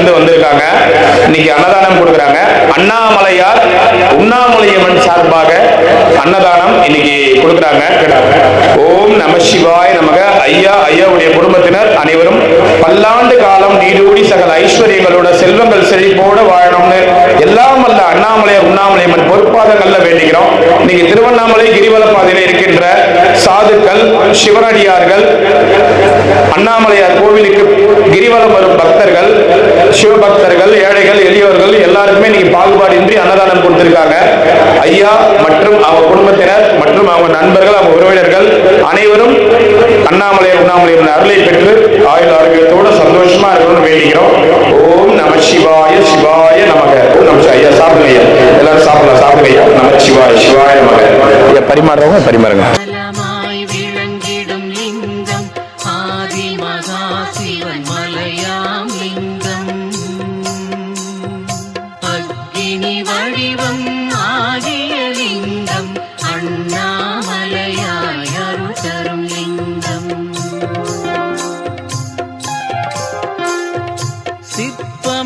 இருந்து வந்திருக்காங்க. இன்னைக்கு அன்னதானம் கொடுக்குறாங்க. அண்ணாமலையார் உண்ணாமலையம்மன் சார்பாக அன்னதானம் இன்னைக்கு கொடுக்குறாங்க. ஓம் நம சிவாய நமக. ஐயாவுடைய குடும்பத்தினர் அனைவரும் பல்லாண்டு காலம் நீடூடி சகல ஐஸ்வர்யங்களோட செல்வங்கள் செழிப்போடு வாழணும்னு எல்லாம் வல்ல அண்ணாமலையார் உண்ணாமலையம்மன் பொறுப்பாதங்கள்ல வேண்டிக்கிறோம். இன்னைக்கு திருவண்ணாமலை கிரிவல பாதையில இருக்கின்ற சாதுக்கள், சிவனடியார்கள், அண்ணாமலையார் கோவிலுக்கு கிரிவலம் வரும் பக்தர்கள், சிவபக்தர்கள், ஏழைகள், எளியவர்கள் எல்லாருக்குமே இன்னைக்கு பாகுபாடின்றி அன்னதானம் கொடுத்திருக்காங்க. ஐயா மற்றும் அவங்க குடும்பத்தினர் மற்றும் அவங்க நண்பர்கள், அவங்க உறவினர்கள் அனைவரும் அண்ணாமலையார் உண்ணாமலையார் அருளை பெற்று ஆயுள் ஆரோக்கியத்தோடு சந்தோஷமா இருக்கணும்னு வேண்டிக்கிறோம். ஓம் நம சிவாய சிவாய நமக. ஓம் நம ஐயா சாப்பிடுங்க. ஐயா எல்லாரும் சாப்பிடலாம். சாப்பிடுங்க ஐயா. நம சிவாய சிவாய நமக. ஐயா பரிமாறுறவங்க பரிமாறுங்க.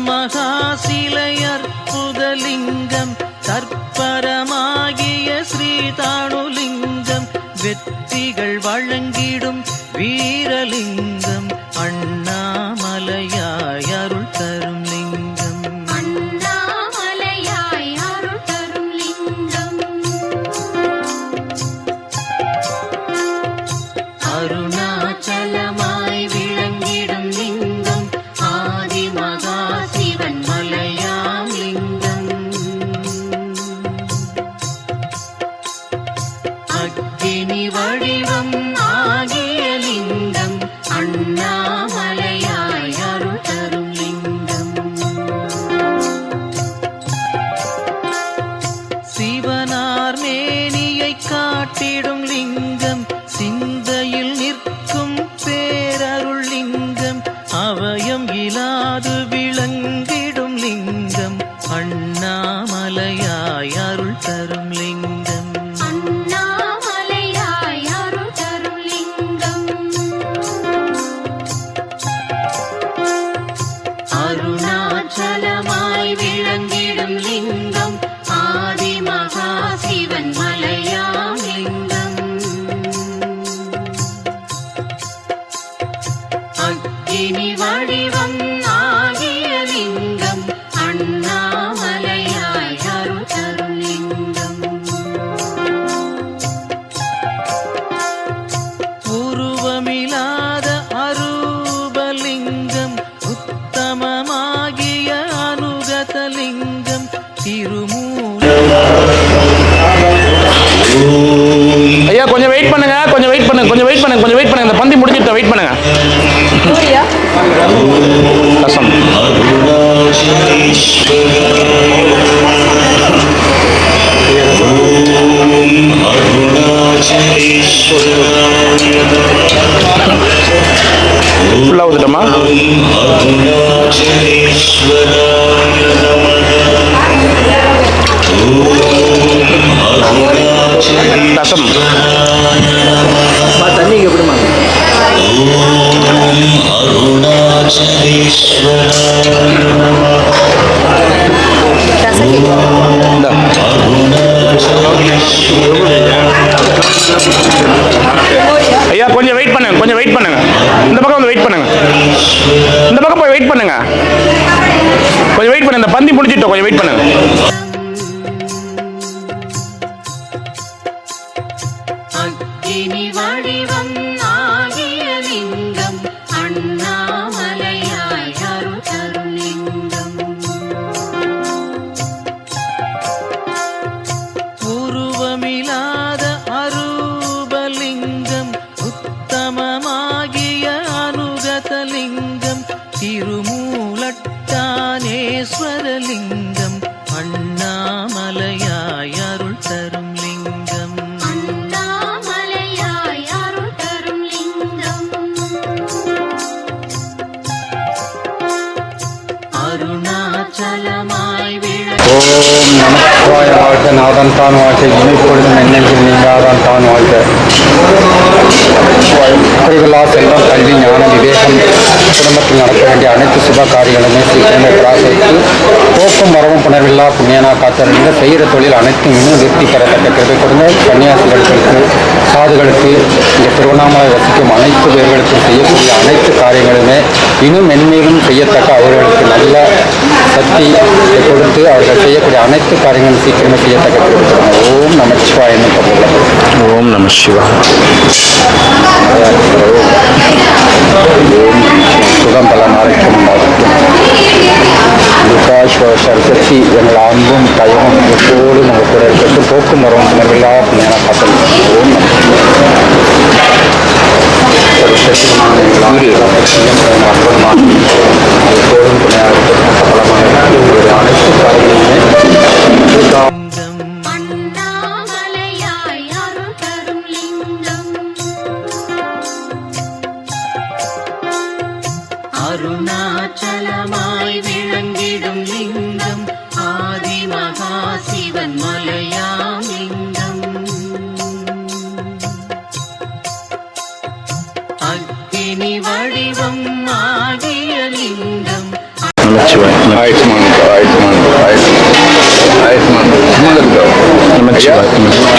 மகாசிலையற்புதலிங்கம் தற்பரமாகிய ஸ்ரீதானுலிங்கம் வெற்றிகள் வழங்கிடும் வீரலிங்கம் அண்ணாமலையாய் அருள் தரும் லிங்கம். அண்ணாமலையாய் அருள் தரும் லிங்கம். அருணாச்சலமாய் விளங்கிடும் லிங்கம் ஆதிமகா சிவன் மலையாம் லிங்கம். அக்கினி வடிவம் ஆகிய லிங்கம் அண்ணாமலையாய் அருள் தரும் லிங்கம். சிவனார் மேனியை காட்டிடும் லிங்கம் சிந்தையில் நிற்கும் பேரருள் லிங்கம் அவயம் இலாது விளங்கிடும் லிங்கம் அண்ணாமலையாய் அருள் தரும் லிங்கம். அண்ணாமலையாய் அருள் தரும் லிங்கம். அருணாச்சலமாய் விளங்கிடும் லிங்கம் ஆதிமகா சிவன் மலையாம் லிங்கம். அக்கினி வடிவம் ஆகிய லிங்கம் அண்ணாமலையாய் அருள் தரும் லிங்கம். உருவமில்லாத அரூபலிங்கம் உத்தமமாகிய அனுகதலிங்கம் திருமூல. ஐயா கொஞ்சம் வெயிட் பண்ணுங்க. கொஞ்சம் வெயிட் பண்ணுங்க. கொஞ்சம் வெயிட் பண்ணுங்க. கொஞ்சம் வெயிட் பண்ணுங்க. இந்த பந்தி முடிஞ்சிட்டு வெயிட் பண்ணுங்க. கசம் ஃபுல்லாக ஊத்துட்டோமா? ரசம் தண்ணி எப்படிமா? ஐயா கொஞ்சம் வெயிட் பண்ணுங்க. கொஞ்சம் வெயிட் பண்ணுங்க. இந்த பக்கம் வந்து வெயிட் பண்ணுங்க. இந்த பக்கம் போய் வெயிட் பண்ணுங்க. கொஞ்சம் வெயிட் பண்ணுங்க. இந்த பந்தி முடிச்சிட்டோம். கொஞ்சம் வெயிட் பண்ணுங்க. அக்கினி வடிவம் ஆகிய லிங்கம் அண்ணாமலையாய் அருள் தரும் லிங்கம். உருவமில்லாத அரூபலிங்கம் உத்தமமாகிய அனுகதலிங்கம் திருமூலட்டானேஸ்வரலிங்கம் அண்ணாமலையாய் அருள் தரும் லிங்கம். அண்ணாமலையாய் அருள் தரும் லிங்கம். அருணாச்சலமாய் ஓம் நமச்சிவாய வாழ்க, நாதன் தான் வாழ்க, இமைப்பொழுதும் என்னென்றும் நீங்காதான் தான் வாழ்க. குறைவில்லா செல்வம், கல்வி, ஞானம், விவேகம், குடும்பத்தில் நடக்க வேண்டிய அனைத்து சுப காரியங்களுமே சீக்கிரமே பிரார்த்தித்து போக்கும் வரவும் புணர்வில்லா புண்ணியனா காத்திருந்த செய்கிற தொழில் அனைத்தும் இன்னும் திருப்தி பெறத்தக்க கிருபை கொடுங்க. கன்னியாசிகளுக்கு, சாதுகளுக்கு, இந்த திருவண்ணாமலை வசிக்கும் அனைத்து பேர்களுக்கும் செய்யக்கூடிய அனைத்து காரியங்களுமே இன்னும் மென்மேலும் செய்யத்தக்க அவர்களுக்கு நல்ல சக்தி கொடுத்து அவர்கள் செய்யக்கூடிய அனைத்து காரியங்களும் சீக்கிரமே செய்யத்தக்க கிருபை கொடுங்க. ஓம் நமச்சிவாய என்று பொருள். ஓம் நம சிவாய. சுகம் பல நாளைக்கும் சக்தி எங்கள் அன்பும் தயவும் எப்போதும் நம்ம கூட இருக்கட்டும். போக்கும் வரவும் புணர்வில்லா புண்ணியனா காத்தல். ஓம் எப்போதும் துணையாக சபலமாக அனைத்து காரியங்களுமே அண்ணாமலையாய் அருள் தரும் லிங்கம் அருணாச்சலமாய் விளங்கிடும் லிங்கம் ஆதிமகா சிவன் மலையாம் லிங்கம் அக்கினி வடிவம் ஆகிய லிங்கம் நமச்சிவாய. ஆயுஷ்மான் நமச்சிவாய.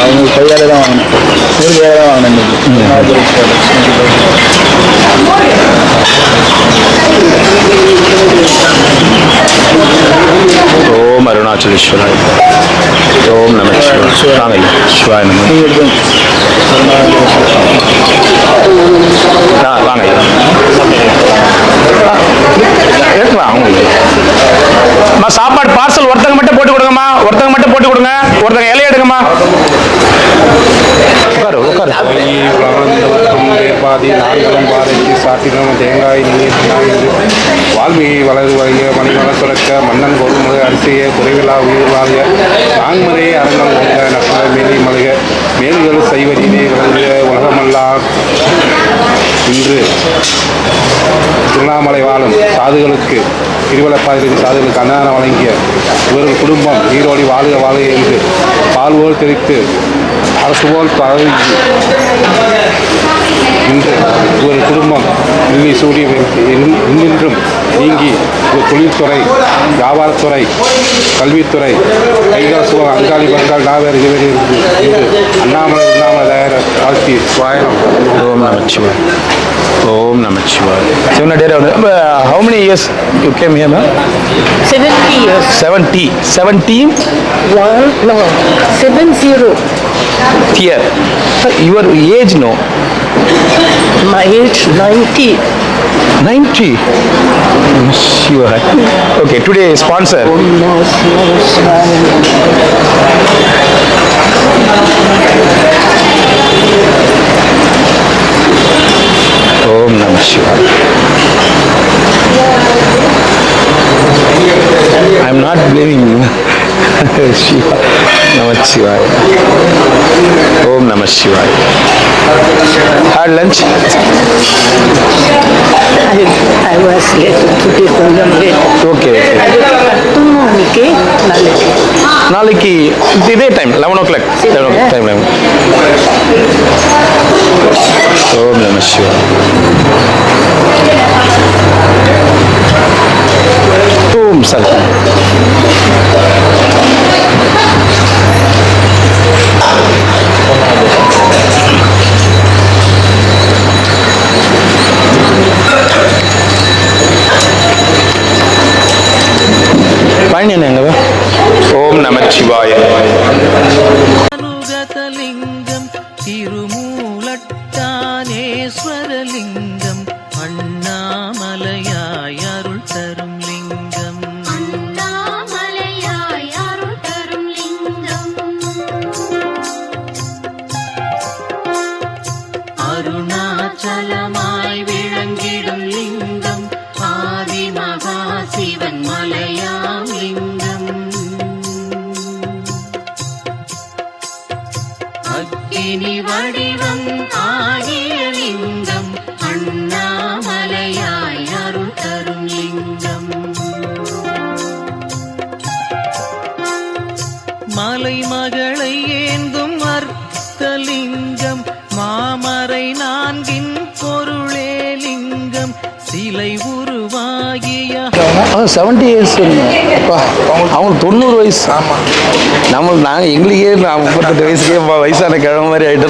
அவங்க கையால தான் வாங்கணும், ஒரு கையால தான் வாங்கினேன். ஓம் அருணாச்சலேஸ்வராய. ஓம் நம சிவாய. சிவாய நம. வாங்க எடுத்துக்கலாம். அவங்களுக்கு சாப்பாடு பார்சல் ஒருத்தங்க மட்டும் போட்டு கொடுங்கம்மா, ஒருத்தங்க மட்டும் போட்டு கொடுங்க, ஒருத்தங்க இலைய எடுங்கம்மா. உட்காரு உட்காரு. பாதி நான்களும் பாதைக்கு சாத்திரம் தேங்காய் நீர் வால்மீகி வளரு வகைய மணிவள சுரக்க மன்னன் கொடுமுறை அரிசிய குறைவில்லா உயிர் வாழிய நான்மறை அரங்கம் கொண்ட நட்ப மேலி மலுக மேல்கள் செய்வதிலே விளங்கிய உலகமெல்லாம் இன்று திருவண்ணாமலை வாழும் சாதுகளுக்கு திருவள்ளப்பாதிரி சாதுகளுக்கு அன்னதானம் வழங்கிய இவர்கள் குடும்பம் ஈரோடி வாழுக வாழுக என்று பால்வோல் தெரிவித்து அரசு போல் பதவி இன்று ஒரு குடும்பம் இல்லை சூரிய இன்னென்றும் நீங்கி ஒரு தொழில்துறை, வியாபாரத்துறை, கல்வித்துறை, கைகால் சுகம், அங்காளி பங்காள் நாவேறு இதுவரை இருந்து அண்ணாமலை தயார வாழ்த்தி சுவாயம். ஓம் நமச்சிவாய. ஓம் நமச்சிவாய. How many years you came here, ma'am? 70 years. 70. 17 70. year. Your age, no? My age 90. 90. Sure. Okay, today sponsor. Om Namah Shivaya. I am not blaming you. Shiva. Namah Shivaya. Om Namah Shivaya. Had lunch? I was late to be late. Okay. Tumonike nalike. நாளைக்கு இதே time 11 o'clock. 11 o'clock time. ஓம் நம சிவாய. ஓம் சத். பழனி எங்க? ஓம் நம சிவாய. அனுகதலிங்கம் திருமூலட்டானேஸ்வரலிங்கம் அண்ணாமலையாய் அருள் தரும் லிங்கம் அண்ணாமலையாய் அருள் தரும் லிங்கம் அருணாச்சலமாய் விளங்கிடும் லிங்கம் ஆதிமகா சிவன் மலையாம் லிங்கம் 70 இயர்ஸ் அப்பா அவங்களுக்கு 90 வயசு. ஆமாம் நாங்கள் எங்களுக்கே 38 வயசுக்கே வயசான கிழமை மாதிரி ஆகிட்டு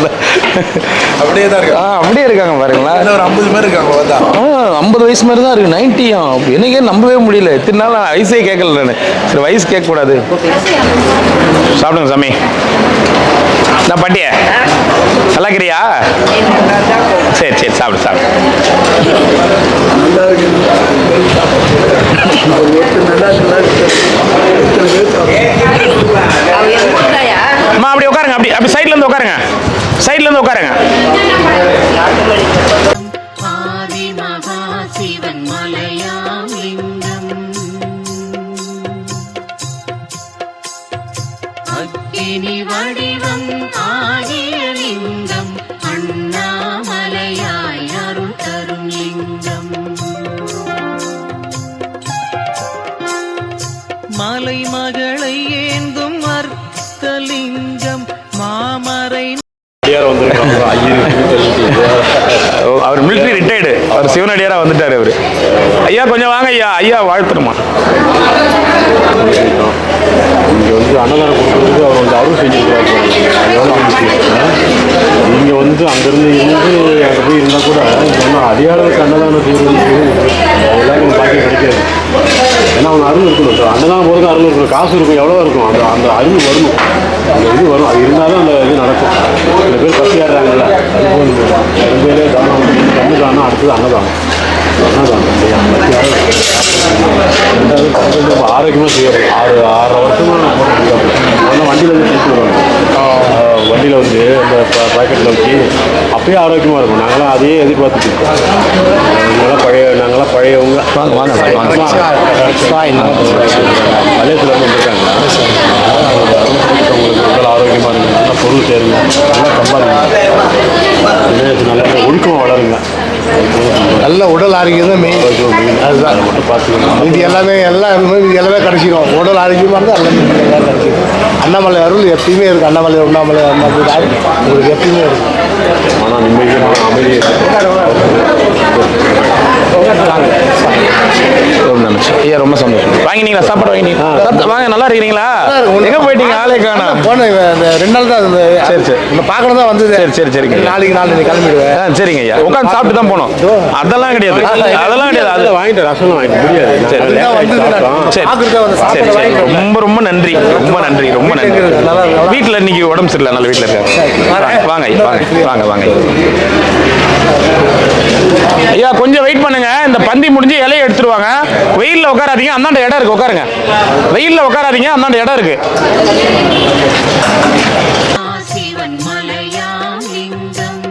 அப்படியே தான் இருக்கு. அப்படியே இருக்காங்க பாருங்களேன். ஒரு 50 பேர் இருக்காங்க. 50 வயசு மாதிரி தான் இருக்கு. 90 எனக்கே நம்பவே முடியல. இத்தனை நாள் வயசே கேட்கல நான். சரி வயசு கேட்கக்கூடாது. சாப்பிடுங்க சாமி. நான் பாட்டிய நல்லா இருக்கிறியா? சரி சரி சாப்பிடு சாப்பிடு. அம்மா அப்படி உட்காருங்க. அப்படி அப்படி சைட்ல இருந்து உட்காருங்க. சைட்ல இருந்து உட்காருங்க. ஆதி மகா சிவன் மலையாம் லிங்கம் அக்கினி வடிவம் ஆகிய லிங்கம் அண்ணாமலையாய் அருள் தரும் லிங்கம் மலை மகளை ஏந்தும் அர்த்தலிங்கம் மாமரை. அவர் மிலிட்டரி ரிட்டையர்டு. அவர் சிவனடியாரா வந்துட்டாரு அவரு. ஐயா கொஞ்சம் வாங்க ஐயா. ஐயா வாழ்த்துருமா. இங்கே வந்து அன்னதானம் கொடுக்குறது அவர் வந்து அருள் செஞ்சுருக்காரு. இங்கே வந்து அங்கேருந்து அங்கே போய் இருந்தால் கூட சொன்னால் அடியாளருக்கு அன்னதானம் செய்வது எல்லாருக்கும் பாக்கியம் கிடைக்காது. ஏன்னா அவங்க அருள் இருக்கணும். அன்னதானம் போகிறது அருள் இருக்கணும். காசு இருக்கும், எவ்வளோ இருக்கும், அந்த அருள் வரணும். அந்த இது வரும். அது இருந்தால் தான் அந்த இது நடக்கும். சில பேர் பசியாடுறாங்கல்ல, அது போகுது. ரெண்டு தானம் கண்ணு தானம், அடுத்தது அன்னதானம். ரெண்டாவது ரொம்ப ஆரோக்கியமாக செய்யணும். 6 வருஷமாக நான் போகிறேன். வண்டியில் வந்து எடுத்து வருவாங்க. வண்டியில் வந்து அந்த பாக்கெட்டில் வச்சு அப்பயே ஆரோக்கியமாக இருக்கும். நாங்களாம் அதையே எதிர்பார்த்துட்டு இருக்கோம். நாங்களாம் பழையவங்க. மலையத்தில் வந்து வந்துருக்காங்க. உங்களுக்கு உடல் ஆரோக்கியமாக இருங்க, நல்லா பொருள் சேருங்க, நல்லா சம்பாதிங்க, நல்ல ஒழுக்கமாக வளருங்க. நல்ல உடல் ஆரோக்கியம் தான் மெயின். அதுதான் மட்டும் பார்த்துக்கணும். இது எல்லாமே கிடச்சிடும். உடல் ஆரோக்கியமாக இருந்தால் எல்லாமே கிடச்சிடும். அண்ணாமலை அருள் எப்பயுமே இருக்குது. அண்ணாமலை உண்ணாமலை உங்களுக்கு எப்பயுமே இருக்கும். ஆனால் நிம்மதியாக அமைதியாக ஐயா ரொம்ப சந்தோஷம். வாங்கினீங்களா? சாப்பாடு வாங்கினீங்களா? வாங்க. நல்லா இருக்கிறீங்களா? எங்கே போயிட்டீங்க? ஆளே காணோம். போனேன் இந்த 2 நாள் தான். சரி சரி. இந்த பார்க்கணும் தான் வந்தது. சரி சரிங்க. நாளைக்கு கிளம்பிடுவேன். சரிங்க ஐயா. உட்காந்து சாப்பிட்டு தான் போனோம். அதெல்லாம் கிடையாது. அதெல்லாம் கிடையாது. அது வாங்கிட்டு ரசம் வாங்கிட்டு முடியாது. ரொம்ப ரொம்ப நன்றி. ரொம்ப நன்றி. ரொம்ப நன்றி. வீட்டில் இன்னைக்கு உடம்பு சரியில்லை. நல்ல வீட்டில் இருக்காங்க. வாங்க வாங்க வாங்க. ஐயா கொஞ்சம் வெயிட் பண்ணுங்க. இந்த பந்தி முடிஞ்சு இலையை எடுத்துருவாங்க. வெயில்ல உட்காராதீங்க. அந்தாண்ட இடம் இருக்கு, உட்காருங்க. வெயில்ல உட்காராதீங்க, அந்தாண்ட இடம் இருக்கு. சிவன் மலையாம் லிங்கம்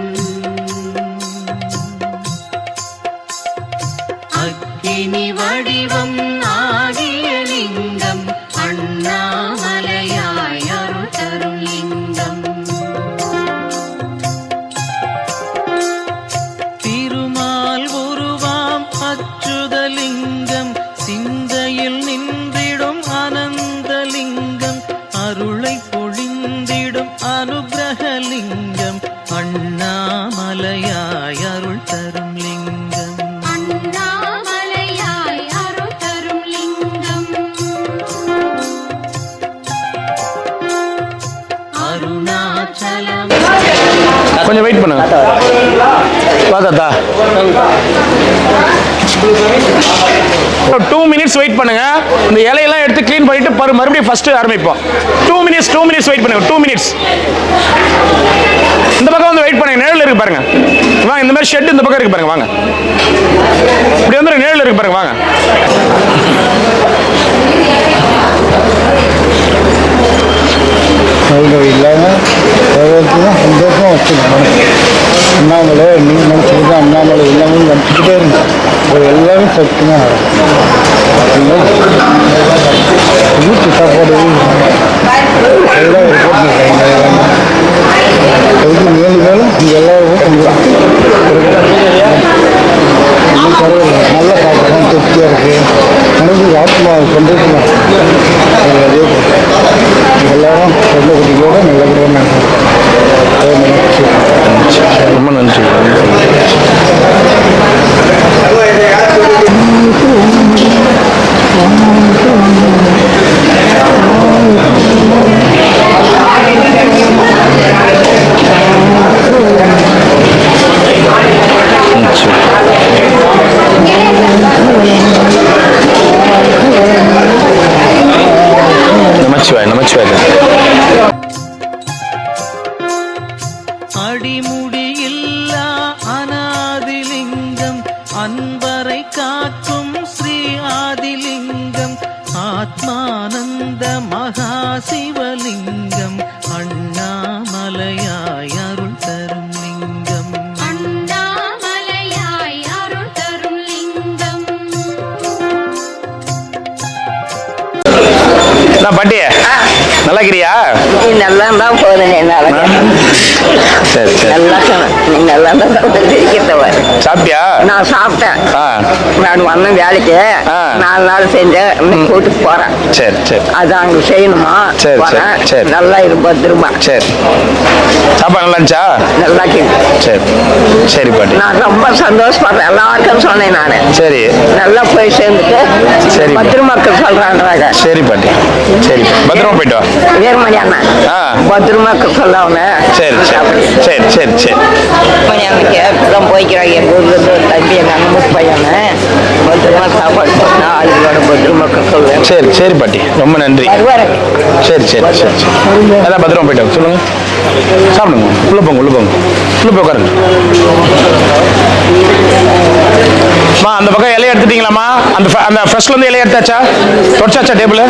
அக்கினி வடிவம் ஆகிய லிங்கம் அண்ணாமலையாய் அருள் தரும் லிங்கம் திருமால் உருவாம் அச்சுதலிங்கம் சிந்தையில் நின்றிடும் அனந்தலிங்கம் அருளை பொழிந்திடும் அனுகிரகலிங்கம் அண்ணாமலையாய் அருள் தரும் லிங்கம் அண்ணாமலையாய் அருள் தரும் லிங்கம் அருணாச்சலம். கொஞ்சம் வெயிட் பண்ணுங்க. தாத்தா 2 மினிட்ஸ் வெயிட் பண்ணுங்க. இந்த இலையெல்லாம் எடுத்து க்ளீன் பண்ணிட்டு மறுபடியும் ஃபர்ஸ்ட் ஆரம்பிப்போம். 2 மினிட்ஸ் வெயிட் பண்ணுங்க. 2 மினிட்ஸ். இந்த பக்கம் வந்து வெயிட் பண்ணுங்க. நிழல் இருக்கு பாருங்க. வாங்க. இந்த மாதிரி ஷெட் இந்த பக்கம் இருக்கு பாருங்க. வாங்க. இப்படி வந்து நிழல் இருக்கு பாருங்க. வாங்க. இல்லாமல் சந்தோஷமாக வச்சுக்கணும். அண்ணாமலை நீங்கள் நினச்சிக்கிட்டு அண்ணாமலை எல்லாமே நினச்சிக்கிட்டே இருங்க. எல்லாமே சக்தியாக வீட்டு சாப்பாடு எல்லாம் போட்டுருக்காங்க. அதுக்கு மேலும் இங்கே எல்லாருக்கும் நல்லா சாப்பிடணும். திருப்தியாக இருக்குது. மனது ஆத்மா சந்தோஷமாக அதே எல்லாரும் சொந்த குட்டிகளோட நல்லபடியாக ரொம்ப நன்றி. நமச்சிவாய் நமச்சிவாய். அடிமுடியில்லா அநாதிலிங்கம் அன்பரை காக்கும் ஸ்ரீ ஆதிலிங்கம் ஆத்மானந்த மகாசிவலிங்கம் அண்ணாமலையாய் அருள் தரும் லிங்கம். அண்ணாமலையாய் அருள் தரும் லிங்கம். நான் பாட்டியே நல்லா இருக்கிறியா? நீ நல்லா தான் போதும் என்னால. சரி சரி. நல்லா சொன்ன. நீ நல்லா தான் இருக்கிறவ. சாப்பிட்டியா? நான் சாப்பிட்டேன். ஆ நான் வந்த வேலைக்கு ஆ. 4 நாள் செஞ்சேன். இன்னைக்கு கூட்டுக்கு போறேன். சரி சரி அது அங்க செய்யணுமா? சரி, போறேன். சரி. நல்லா இருக்கும் திரும்ப. சரி. சாப்பாடு நல்லா இருந்துச்சா? நல்லா இருக்கு. சரி சரி பாட்டி. நான் ரொம்ப சந்தோஷப்படுறேன். எல்லாருக்கும் சொன்னேன் நான். சரி நல்லா போய் சேர்ந்துட்டு சரி. பத்திரமாக்கள் சொல்றாங்க. சரி பாட்டி. சரி பத்திரமா போயிட்டு வா. வீரமணி அண்ணா ஆ பத்திரமாக்கள் சொல்லவன. சரி சரி சரி சரி சரி. மணி அன்னைக்கு இப்பதான் போய்க்கிறாங்க. எங்க ஊர்ல இருந்து ஒரு தம்பி எங்க அண்ணன் பையன் பத்திரமா சாப்பாடு சொன்னா அதுகளோட பத்திரமாக்கள் சொல்லுவேன். சரி சரி பாட்டி ரொம்ப நன்றி. வருவாரு. சரி சரி சரி சரி. அதான் பத்திரமா போயிட்டு வாங்க. சொல்லுங்க. சாப்பிடுங்க. உள்ள போங்க உள்ள போங்க. உள்ள போய் உட்காருங்க. அம்மா அந்த பக்கம் இலையை எடுத்துட்டீங்களாம்மா? அந்த ஃப்ரெஷ்ல இருந்து இலையை எடுத்தாச்சா? தொடச்சாச்சா டேபிள்?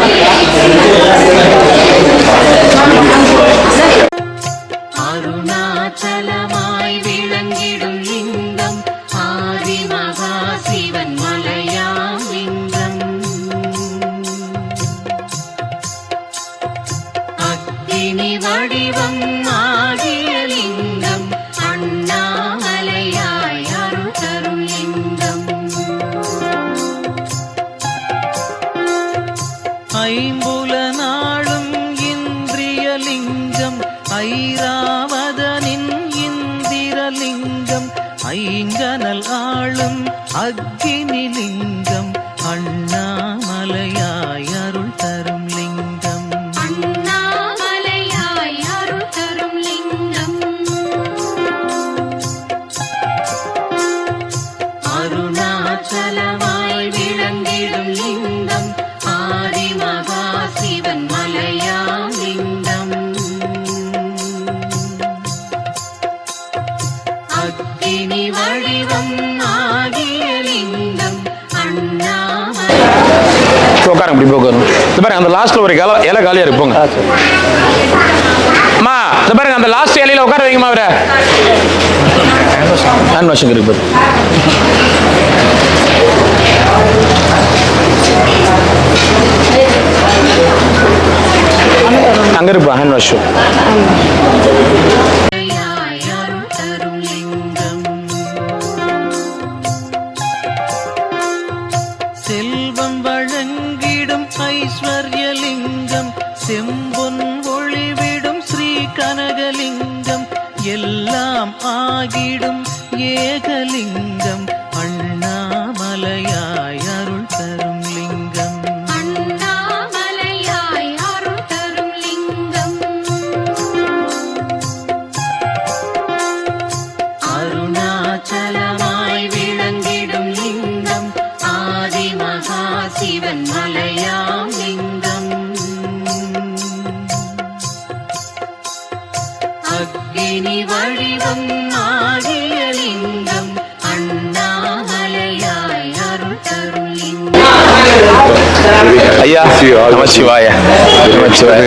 அருணாச்சலமாய் விளங்கிடும் லிங்கம் ஆதி மகா சிவன் மலையாம் லிங்கம். அக்கினி வடிவம் ஆகிய லிங்கம் அண்ணாமலையாய் அருள் தரும் லிங்கம். ஐம்புல நாளும் இந்திரிய லிங்கம் ஐராவதனின் இந்திரலிங்கம் ஐங்கனல் ஆளும் அக்கினி லிங்கம் அண்ணாமலையாய் அருள் தரும் லிங்கம். அண்ணாமலையாய் அருள் தரும் லிங்கம். அருணாச்சலமாய் விளங்கிடும் லிங்கம் ஆதி மகா சிவன் மலையாம் லிங்கம். அக்கினி வடிவம் ஆகிய லிங்கம் அண்ணாமலை. உட்காருங்க. இப்படி போய் உட்காருங்க. இந்த பாருங்க அந்த லாஸ்ட்ல ஒரு இலை காலியா இருப்போங்க. அம்மா இந்த பாருங்க அந்த லாஸ்ட் இலையில உட்கார வைங்கம்மா. அவரை ஹேண்ட் வாஷிங் இருக்கு பாரு. அங்க இருப்பா ஹேண்ட் வாஷ். மலையாய் அருள் தரும் லிங்கம். செல்வம் வழங்கிடும் ஐஸ்வர்யலிங்கம் செம்பொன் ஒளிவிடும் ஸ்ரீ கனகலிங்கம் எல்லாம் ஆகிடும் ஏகலிங்கம் அண்ணாமலையாய் அருள் தரும் லிங்கம். அண்ணாமலையாய் அருள் தரும் லிங்கம். அருணாச்சலமாய் விளங்கிடும் லிங்கம் ஆதி மகா சிவன் மலையாம் லிங்கம். அக்கினி வடிவம் ஆகிய லிங்கம் அண்ணாமலையாய் அருள் தரும் லிங்கம். ஐயா நமச்சிவாய நமச்சிவாய.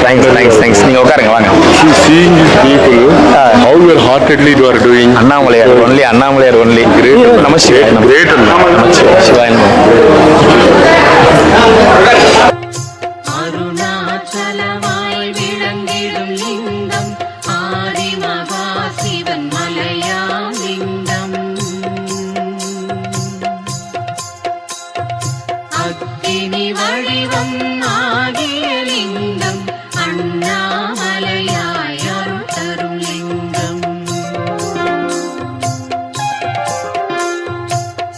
Thanks thanks thanks. நீங்க உட்காருங்க வாங்க. Seeing these people, how heartedly you are doing. Annamalaiyar only Annamalaiyar only. நமச்சிவாய நமச்சிவாய சிவாய நம. அருணாச்சலமாய் விளங்கிடும் லிங்கம் ஆதி மகா சிவன் மலையாம் லிங்கம். அக்கினி வடிவம் ஆகிய லிங்கம் அண்ணாமலையாய் அருள் தரும் லிங்கம்.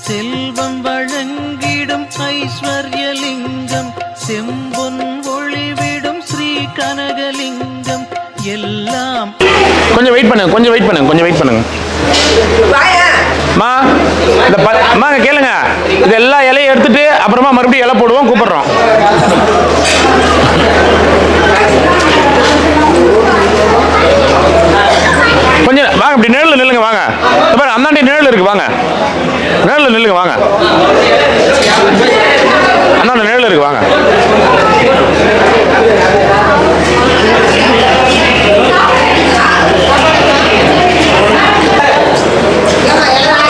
செல்வம் வழங்கிடும் ஐஸ்வர்யலிங்கம் செம்பொன் ஒளிவிடும் ஸ்ரீ கனகலிங்கம் எல்லாம். கொஞ்சம் வெயிட் பண்ணுங்க கொஞ்சம் வெயிட் பண்ணுங்க கொஞ்சம் வெயிட் பண்ணுங்க. அம்மா இந்த அம்மா கேளுங்க. இது எல்லா இலையும் எடுத்துட்டு அப்புறமா மறுபடியும் இலை போடுவோம் கூப்பிடுறோம். வாங்க, நேரில் நில்லுங்க வாங்க. அண்ணா நேரில் இருக்கு வாங்க.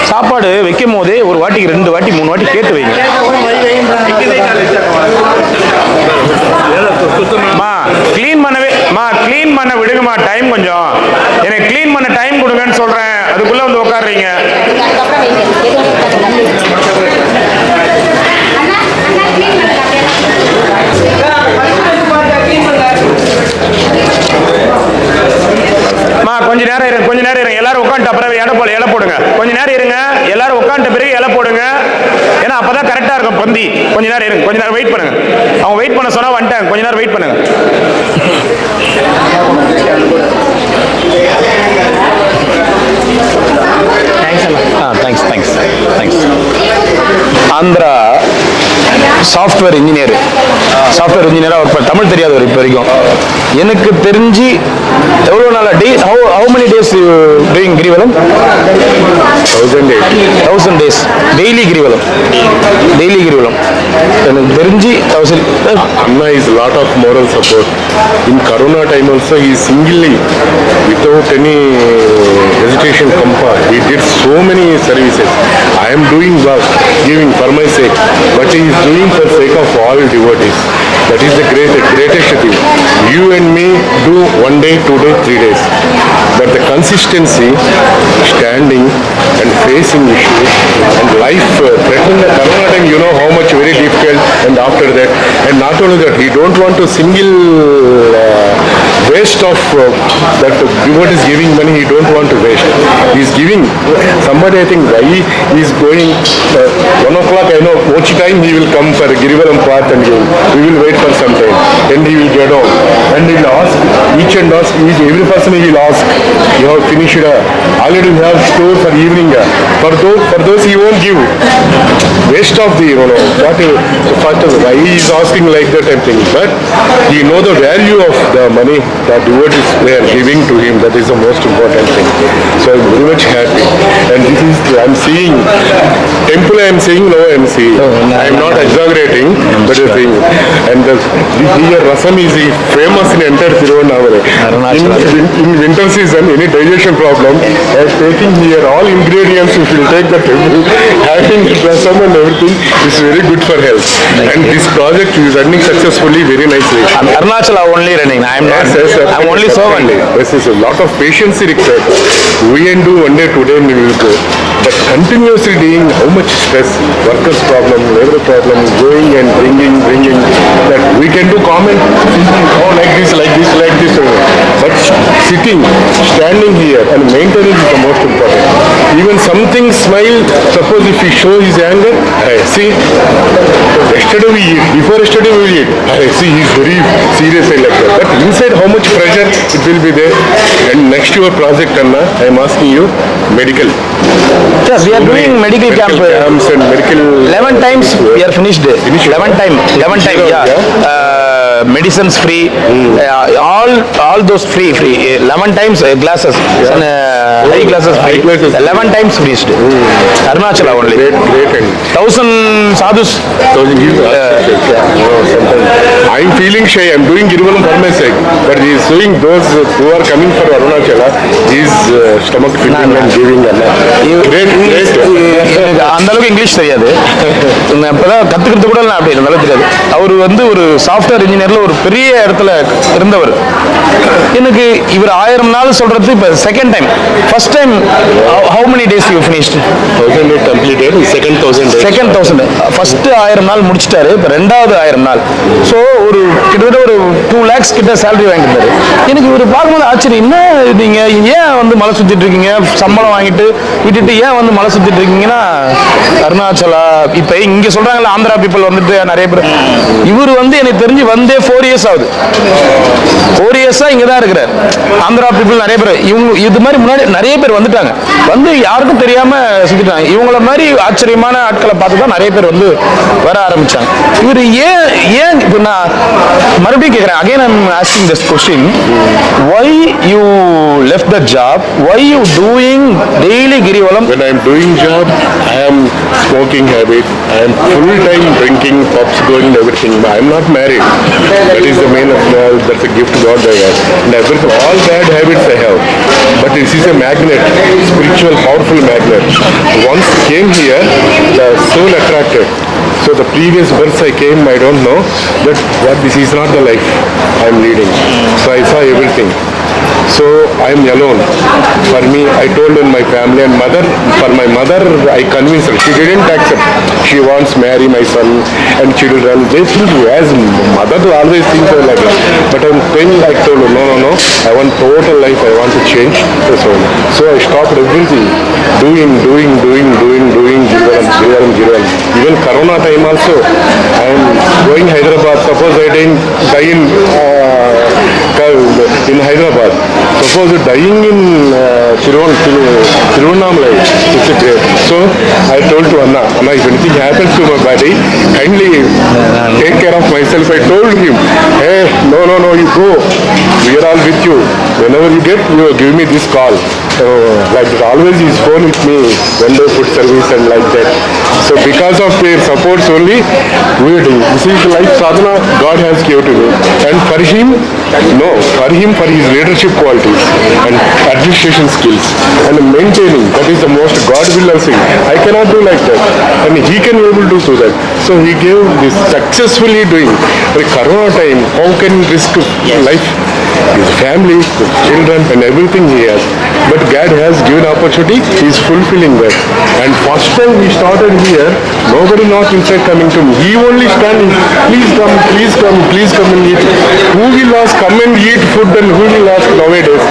சாப்பாடு வைக்கும் போதே ஒரு வாட்டிக்கு 2 வாட்டி 3 வாட்டி கேட்டு வைங்க. க்ளீன் பண்ண விடுங்கம்மா, டைம் கொஞ்சம் எனக்கு க்ளீன் பண்ண டைம் கொடுங்கன்னு சொல்றேன், அதுக்குள்ள வந்து உட்காடுறீங்க. கொஞ்ச நேரம் இருங்க, எல்லாரும் உட்காந்துட்ட பிறகு இலை போடுங்க. கொஞ்ச நேரம் இருங்க, எல்லாரும் உட்காந்துட்ட பிறகு இலை போடுங்க. ஏன்னா அப்பதான் கரெக்டா இருக்கும் பந்தி. கொஞ்ச நேரம் இருங்க, கொஞ்ச நேரம் வெயிட் பண்ணுங்க. அவங்க வெயிட் பண்ண சொன்னா வந்துட்டாங்க, கொஞ்ச நேரம் வெயிட் பண்ணுங்க. தேங்க்ஸ். ஆந்திரா சாஃப்ட்வேர் இன்ஜினியராக ஒர்க் தமிழ் தெரியாதவர் இப்போ வரைக்கும். எனக்கு தெரிஞ்சு எவ்வளோ நாளா how many days you doing கிரிவலம்? 1000 days டெய்லி கிரிவலம். எனக்கு தெரிஞ்சு 1000. Anna is a lot of moral support. In Corona time also he singly without any hesitation he did so many services. I am doing work giving for my sake, but he is doing for sake of all devotees. That is the greatest thing. You and me do 1 day, 2 days, 3 days, but the consistency, standing and facing issues and life threatening the Corona time, you know how much very difficult. And after that, and not only that, he don't want to single waste of that devotee is giving money. He don't want to waste. He is giving somebody. I think why he is going 1 o'clock. I know much time he will come for Girivalam path and we will wait for some time. Then he will get on and he will ask every person. He will ask, you have finished already. We have store for evening. For those he won't give. Waste of the what why he is asking like that I'm thinking. But he know the value of the money that devotees they are giving to him. That is the most important thing. So I'm very much happy. And this is I'm seeing temple. I'm seeing no MC. I'm not exaggerating, but the thing. And here Rasam is famous in entire Tiruvannamala. In winter season, any digestion problem, I'm taking here all ingredients. If you take the temple, having Rasam and everything is very good for health. And this project is running successfully, very nicely. Arunachala only running. I'm only servant. This is a lot of patience required. We can do 1 day, 2 day, we will go. But continuously doing how much stress, workers' problem, labor problem, going and bringing. That we can do comment, oh like this. But sitting, standing here and maintaining is the most important. Even something smile. Suppose if he show his anger, see. Before yesterday we eat. See, he is very serious and like that. But inside how much pressure it will be there. And next your project, Anna, I am asking you, medical. Yes, we are doing medical camps and medical. 11 times we are finished. 11 times, yeah. Medicines free, all those free. 11 times glasses, and high glasses free. 11 times finished. Arunachala only. Great. 1000 sadhus. I'm feeling shy. I'm doing Girivalam for my sake, but he is doing those who are coming for Arunachala. His stomach filling and giving. Great. அந்த அளவுக்கு English தெரியாது, இப்பதான் கத்துக்கிறது கூட அப்படி நல்லா தெரியாது. அவர் வந்து ஒரு சாஃப்ட்வேர் இன்ஜினியர்ல ஒரு பெரிய இடத்துல இருந்தவர். எனக்கு இவர் 1000 நாள் சொல்றது இப்ப second time. First time how many days you finished? 1000 days completed. Second 1000 first 1000 நாள் முடிச்சிட்டாரு. இப்ப ரெண்டாவது 1000 நாள். சோ ஒரு கிட்டத்தட்ட ஒரு 2 lakhs கிட்ட salary வாங்கிட்டு இருந்தாரு. எனக்கு இவர் பார்க்கும்போது ஆச்சரியம், என்ன நீங்க ஏன் வந்து மலை சுத்திட்டு இருக்கீங்க, சம்பளம் வாங்கிட்டு விட்டுட்டு ஏன் வந்து மலை சுத்திட்டு இருக்கீங்கன்னா, அருணாச்சலா இப்ப இங்க சொல்றாங்கல்ல ஆந்திரா பீப்புள் வந்துட்டு நிறைய பேர், இவர் வந்து எனக்கு தெரிஞ்சு வந்தே 4 years ஆகுது. 4 years இங்கதான் இருக்கிறார். ஆந்திரா பீப்புள் நிறைய பேர், இவங்க இது மாதிரி முன்னாடி நிறைய பேர் வந்துட்டாங்க, வந்து யாருக்கும் தெரியாம சுத்திட்டாங்க. இவங்கள மாதிரி ஆச்சரியமான ஆட்களை பார்த்து தான் நிறைய பேர் வந்து வர ஆரம்பிச்சாங்க. இவர் ஏன் இப்ப நான் மறுபடியும் கேட்குறேன், again I'm asking this question, why you left the job, why you doing daily girivalam? When I am doing job, I am smoking habit, I am full time drinking, pubs going, everything. I am not married. That is the main, that's a gift God I have. And everything, all bad habits I have. But this is a magnet, spiritual, powerful magnet. Once came here, the soul attracted. So the previous births I came, I don't know that what this is not the life I am leading. So I saw everything. So I am alone. For me, I told in my family and mother, for my mother, I convinced her. She didn't accept. She wants to marry my son and children. They think as mother always thinks like that. But I'm saying, I told her, no, I want total life. I want to change. So I stopped everything. Doing, Girivalam. Even Corona time also, I am going Hyderabad. Suppose I didn't die in Hyderabad. Suppose dying in Tiruvannamalai, it's a great. So I told to Anna, if anything happens to my body, kindly take care of myself. I told him, hey, no, you go. We are all with you. Whenever you get, you give me this call. Like that, always his phone with me when they put service and like that. So because of their supports only, we are doing. This is the life sadhana God has given to me. And for him, for his leadership qualities and administration skills and maintaining, that is the most God will thing. I cannot do like that. And he can able to do that. So he gave this successfully doing. The Corona time, how can he risk life? His family, his children and everything he has. But God has given opportunity, he is fulfilling that. And first time we started here, nobody not inside coming to me. He only standing, please come and eat. Who will ask, come and eat food and who will ask nowadays?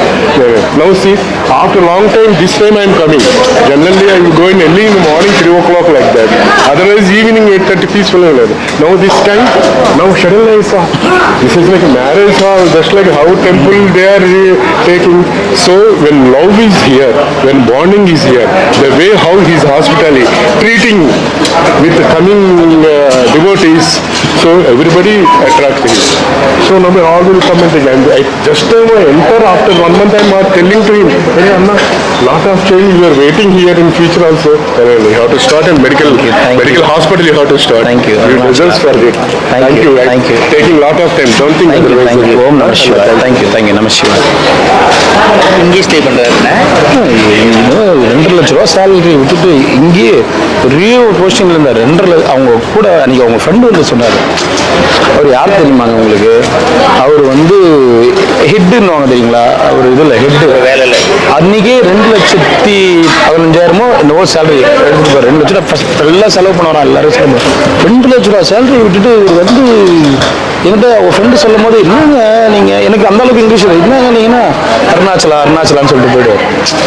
Now see, after long time, this time I am coming. Generally I will go in early in the morning, 3 o'clock like that. Otherwise evening 8:30 peaceful like that. Now this time, now suddenly I saw, this is like a marriage hall, just like how temple they are taking. So when love is here, when bonding is here, the way how his hospitality, treating with the coming devotees, so everybody attracts him. So now all will come and take. I just time I enter after 1 month I am telling to him, hey Anna, lot of change, you are waiting here in future also. You have to start in medical hospital, you have to start. Thank you. Your results for it. Thank you. Taking lot of time, don't think otherwise. Thank you. Om Namah Shivaya. Thank you. Namah Shivaya. இங்கே stay பண்ணுறாருண்ணே. 2.5 லட்ச ரூபா salary விட்டுட்டு இங்கேயே பெரிய ஒரு போஸ்டிங்ல இருந்தார். 2.5 அவங்க கூட அன்னைக்கு அவங்க ஃப்ரெண்டு வந்து சொன்னார். அவர் யார் தெரியுமாங்க உங்களுக்கு? அவர் வந்து ஹெட்டுன்னு தெரியுங்களா? அவர் இதில் ஹெட்டு வேலையில் அன்னைக்கே 2,15,000 என்னவோ சேலரி எடுத்துருப்பார். 2 லட்ச ரூபா ஃபஸ்ட் எல்லாம் செலவு பண்ணுவாராம். எல்லாரும் செலவு 2 லட்ச ரூபா சேலரி விட்டுட்டு இவர் வந்து என்கிட்ட ஒரு ஃப்ரெண்டு சொல்லும் போது, என்னங்க நீங்கள் எனக்கு அந்த அளவுக்கு இங்கிலீஷ் என்னங்க நீங்கன்னா அருணாச்சலான்னு சொல்லிட்டு போயிடுவார்.